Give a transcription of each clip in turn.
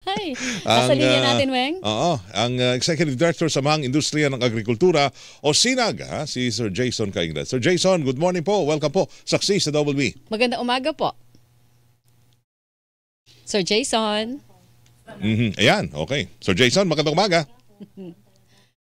Ay, nasa linya natin, Weng. Oo, ang Executive Director sa Mahang Industriya ng Agrikultura o SINAG, si Sir Jason Cainglat. Sir Jason, good morning po. Welcome po. Saksi sa Double B. Magandang umaga po. Sir Jason. Ayan, okay. Sir Jason, magandang umaga.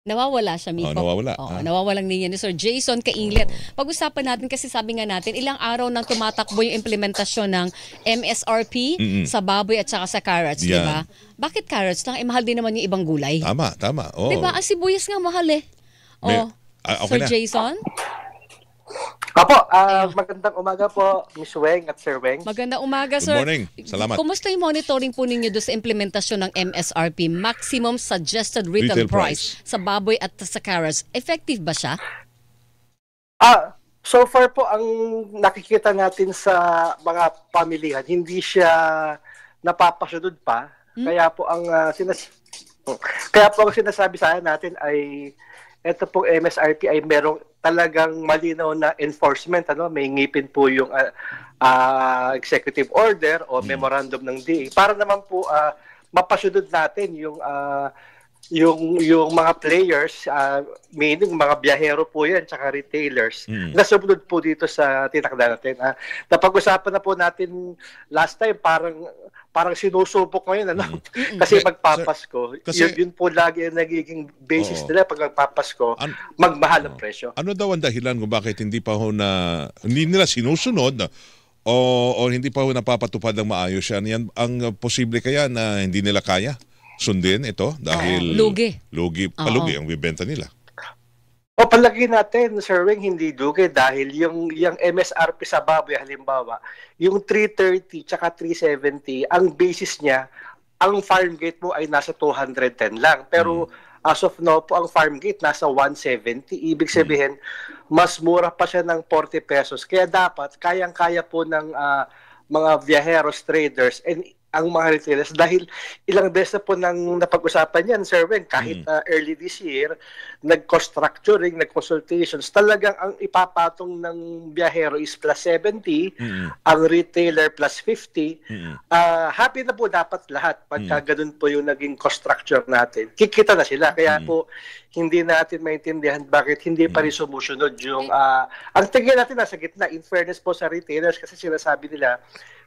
Nawawala siya, Miko. Nawawala. Nawawalang linya ni Sir Jason Cainglat. Pag-usapan natin kasi sabi nga natin, ilang araw nang tumatakbo yung implementasyon ng MSRP sa baboy at saka sa carrots, di ba? Bakit carrots lang? Mahal din naman yung ibang gulay. Tama. Oh. Di ba? Ang sibuyas nga mahal eh. Okay Sir Jason? Apo, magandang umaga po, Miss Weng at Sir Weng. Magandang umaga, sir. Good morning. Salamat. Kumusta yung monitoring po ninyo doon sa implementasyon ng MSRP, Maximum Suggested Retail Price, sa baboy at sa carrots? Effective ba siya? So far po, ang nakikita natin sa mga pamilihan, hindi siya napapasunod pa. Kaya po ang sinasabi sa natin ay ito pong MSRP ay merong talagang malinaw na enforcement, may ngipin po yung executive order o memorandum ng DA para naman po mapasunod natin yung mga players, meaning mga biyahero po yan tsaka retailers na sumunod po dito sa tinakda natin. Napag-usapan na po natin last time, parang sinusubok ngayon, kasi magpapasko. Yun po lagi ang nagiging basis nila pag magpapasko, magmahal ang presyo. Ano daw ang dahilan kung bakit hindi nila sinusunod o hindi pa napapatupad ng maayos yan? Ang posible kaya na hindi nila kaya sundin ito dahil palugi ang bibenta nila. O palagi natin, Sir Weng, hindi dugi dahil yung MSRP sa baboy, halimbawa, yung 330 tsaka 370, ang basis niya, ang farm gate mo ay nasa 210 lang. Pero as of now po, ang farm gate nasa 170. Ibig sabihin, mas mura pa siya ng 40 pesos. Kaya dapat, kayang-kaya po ng mga viajeros, traders, and ang mga retailers, dahil ilang beses na po nang napag-usapan yan, Sir Weng, kahit early this year, nag-cost structuring, nag-consultations, talagang ang ipapatong ng biyahero is plus 70, ang retailer plus 50. Happy na po dapat lahat pagka ganun po yung naging cost structure natin. Kikita na sila, kaya po hindi natin maintindihan bakit hindi pa rin sumusunod yung ang tingin natin nasa gitna, in fairness po sa retailers, kasi sinasabi nila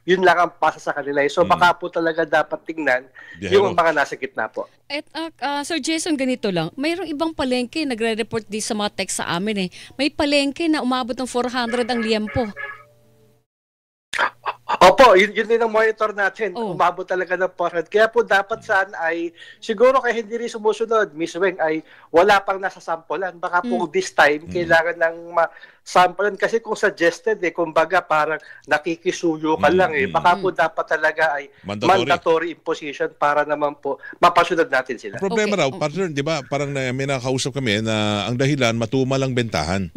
yun lang ang pasa sa kanila. So baka po talaga dapat tingnan yung mga nasa gitna po. At Sir Jason, ganito lang. Mayroong ibang palengke, nagre-report din sa mga text sa amin May palengke na umabot ng 400 ang liempo. Opo, yun din ang monitor natin. Umabot talaga ng 400. Kaya po dapat saan ay, siguro kaya hindi rin sumusunod, Miss Weng, ay wala pang nasa sampulan. Baka po this time, kailangan ng sampulan. Kasi kung suggested, kumbaga parang nakikisuyo ka lang Baka po dapat talaga ay mandatory imposition para naman po mapasunod natin sila. Ang problema raw, partner, di ba, parang may nakakausap kami na ang dahilan, matumal ang bentahan.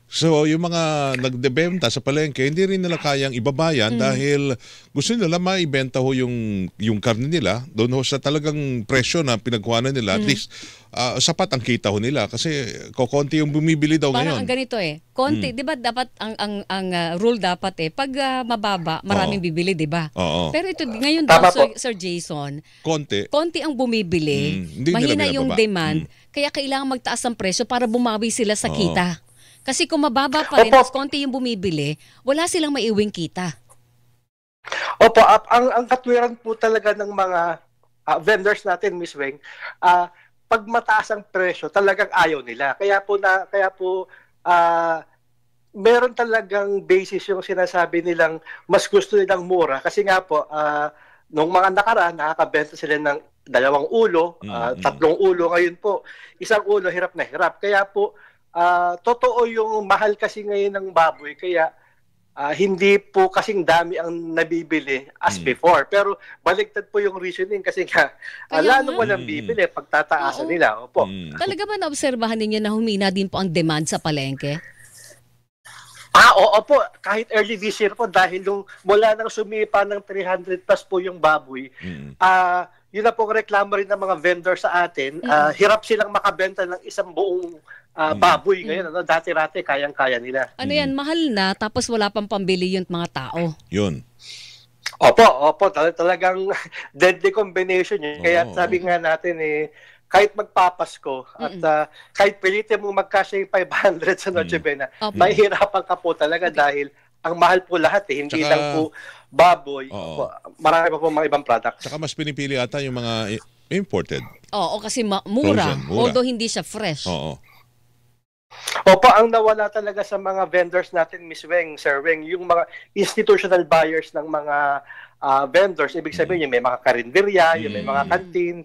So, yung mga nagdebenta sa palengke, hindi rin nila kayang ibabayan dahil gusto nila maibenta ho yung karne nila doon ho sa talagang presyo na pinagkuhanan nila. At least, sapat ang kita ho nila kasi kokonti yung bumibili daw ngayon. Parang ang ganito konti, di ba dapat ang rule dapat pag mababa, maraming bibili, di ba? Pero ito, ngayon daw, Sir Jason, konti ang bumibili, mahina yung demand, kaya kailangan magtaas ang presyo para bumawi sila sa kita. Kasi kung mababa pa rin, mas konti yung bumibili, wala silang maiuwing kita. Opo, ang katwiran po talaga ng mga vendors natin, Miss Weng, pag mataas ang presyo, talagang ayaw nila. Kaya po meron talagang basis yung sinasabi nilang mas gusto nilang mura. Kasi nga po, nung mga nakaraan, nakakabenta sila ng 2 ulo, 3 ulo. Ngayon po, 1 ulo, hirap na hirap. Kaya po, totoo yung mahal kasi ngayon ng baboy, kaya hindi po kasing dami ang nabibili as before. Pero baliktad po yung reasoning kasi nga lalong walang bibili pagtataasan nila. Opo. Talaga ba naobserbahan ninyo na humina din po ang demand sa palengke? Oo po. Kahit early this year po, dahil nung mula nang sumipa ng 300 plus po yung baboy, yun na pong reklamo rin ng mga vendor sa atin. Hirap silang makabenta ng isang buong baboy ngayon. Dati-rati, kayang-kaya nila. Ano yan, mahal na, tapos wala pang pambili yung mga tao. Yun. Opo, talagang deadly combination yun. Kaya sabi nga natin kahit magpapasko at kahit pilitin mo magkasya yung 500 sa Noche Buena, mahihirapan ka po talaga dahil ang mahal po lahat hindi lang po baboy. Marami pa po mga ibang products. Saka mas pinipili ata yung mga imported. Oo, kasi mura. Although hindi siya fresh. Opo, ang nawala talaga sa mga vendors natin, Miss Weng, Sir Weng, yung mga institutional buyers ng mga vendors, ibig sabihin yung may mga karinderya, yung may mga kantin,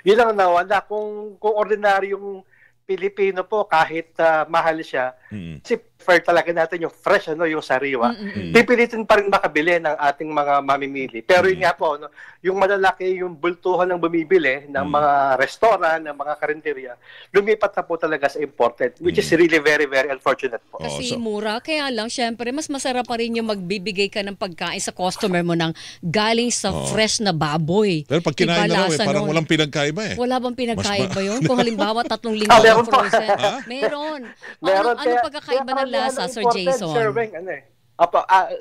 yun ang nawala. Kung ordinaryong Pilipino po, kahit mahal siya, kasi prefer talaga natin yung fresh, yung sariwa. Pipilitin pa rin makabili ng ating mga mamimili. Pero yun nga po, yung malalaki, yung bultuhan ng bumibili ng mga restaurant, ng mga karinderya, lumipat na po talaga sa imported, which is really very, very unfortunate po. Kasi mura, kaya lang, syempre, mas masarap pa rin yung magbibigay ka ng pagkain sa customer mo ng galing sa fresh na baboy. Pero pag kinain na parang walang pinagkaiba Wala bang pinagkaiba yun? Kung halimbawa, 3 linggo frozen. Meron. Ano pagkakaiba ng lasa, Sir Jason? Sir Weng,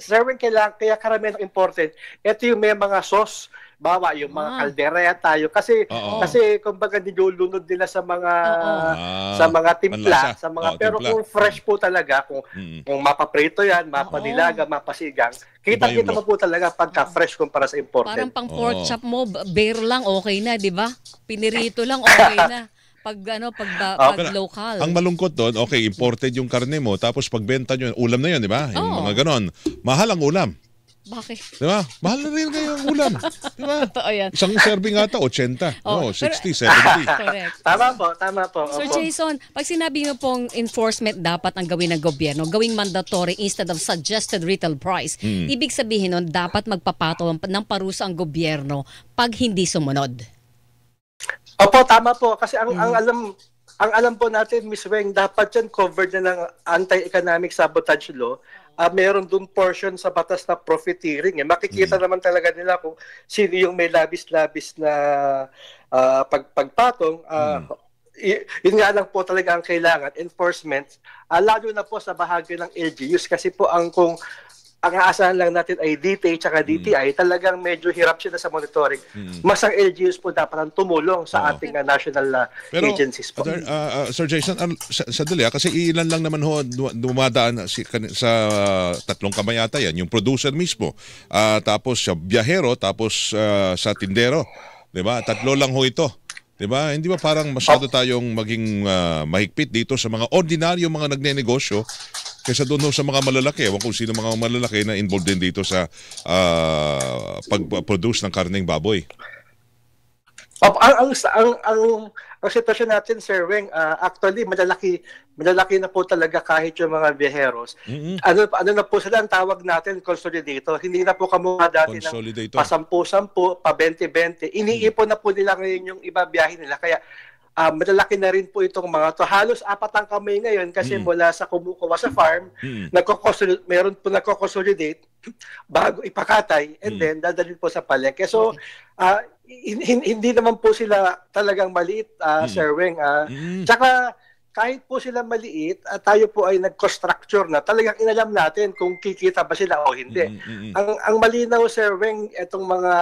Sir Weng, kaya karamihan ng imported, ito yung may mga sauce, bawa yung mga kaldereta tayo kasi kumbaga nilulunod nila sa mga timpla, pero kung fresh po talaga, kung mapaprito yan, mapanilaga, mapasigang, kita mo po talaga pagka fresh kumpara sa imported. Parang pang pork chop mo, bare lang okay na, di ba? Pinirito lang okay na. Pag local. Ang malungkot doon, imported yung karne mo, tapos pagbenta nyo, ulam na yun, di ba? Yung mga ganon. Mahal ang ulam. Bakit? Di ba? Mahal na rin kayo ang ulam. Di ba? Totoo yan. Isang serving ata, 80. 60, 70. Correct. Tama po. Sir Jason, pag sinabi mo pong enforcement dapat ang gawin ng gobyerno, gawing mandatory instead of suggested retail price, ibig sabihin nun, dapat magpapato ng parusa ang gobyerno pag hindi sumunod. Opo, tama po. Kasi ang alam po natin, Ms. Weng, dapat yan covered na ng anti-economic sabotage law. Meron dun portion sa batas na profiteering. Makikita naman talaga nila kung sino yung may labis-labis na pagpatong. Yun nga lang po talaga ang kailangan, enforcement. Lalo na po sa bahagi ng LGUs kasi po kung ang aasahan lang natin ay DTA at DTI, talagang medyo hirap sila sa monitoring. Mas ang LGUs po dapat ang tumulong sa ating national agencies po. Sir Jason, sadali kasi ilan lang naman dumadaan sa 3 kamayata yan, yung producer mismo, tapos sa biyahero, tapos sa tindero. Diba? 3 lang ito. Diba? Hindi ba parang masyado tayong maging mahigpit dito sa mga ordinaryo mga nagnenegosyo kaysa doon sa mga malalaki? Ewan kung sino mga malalaki na involved din dito sa pag-produce ng karneng baboy. Ang sitwasyon natin, Sir Weng, actually malalaki na po talaga kahit yung mga biyaheros. Ano na po sila ang tawag natin, consolidator. Hindi na po kamukha dati ng pa-10-10, pa-20-20. Iniipon na po nila ngayon yung iba biyahe nila. Kaya malalaki na rin po itong mga to. Halos 4 ang kamay ngayon kasi mula sa kumukuha sa farm, meron po nagko-consolidate bago ipakatay and then dadalhin po sa palengke. So, hindi naman po sila talagang maliit, Sir Weng. Tsaka, kahit po sila maliit, tayo po ay nagko-structure na talagang inalam natin kung kikita ba sila o hindi. Ang malinaw, Sir Weng, itong mga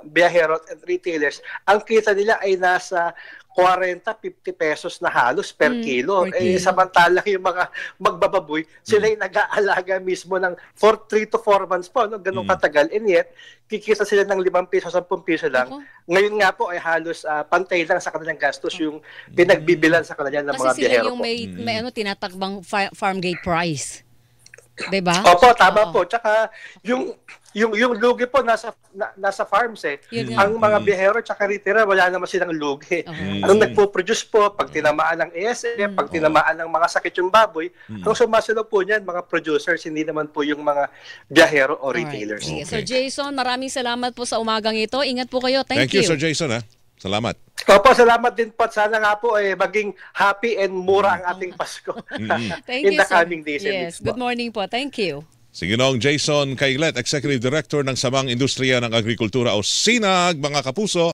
biyahero at retailers, ang kita nila ay nasa 40-50 pesos na halos per kilo. Samantala yung mga magbababoy, sila ay nag-aalaga mismo ng 3 to 4 months po, ganun katagal. And yet, kikita sila ng 5 piso, 10 piso lang. Ngayon nga po ay halos pantay lang sa kanilang gastos yung pinagbibilan sa kanila ng mga biyahero po. Kasi sila yung may tinatakbang farm gate price. Diba? Opo, tama po. Tsaka yung lugi po nasa farms Ang mga biyahero tsaka retailer wala naman silang lugi. Ang nagpo-produce po pag tinamaan ng ASF, pag tinamaan ng mga sakit yung baboy, ang sumasalo po niyan mga producers, hindi naman po yung mga biyahero o retailers. Okay. Sir Jason, maraming salamat po sa umagang ito. Ingat po kayo. Thank you. Sir Jason. Salamat. Opo, salamat din po. Sana nga po maging happy and mura ang ating Pasko in the coming days. Yes, good morning po. Thank you. Si Ginoong Jason Caiglet, Executive Director ng Samang Industriya ng Agrikultura o SINAG, mga kapuso.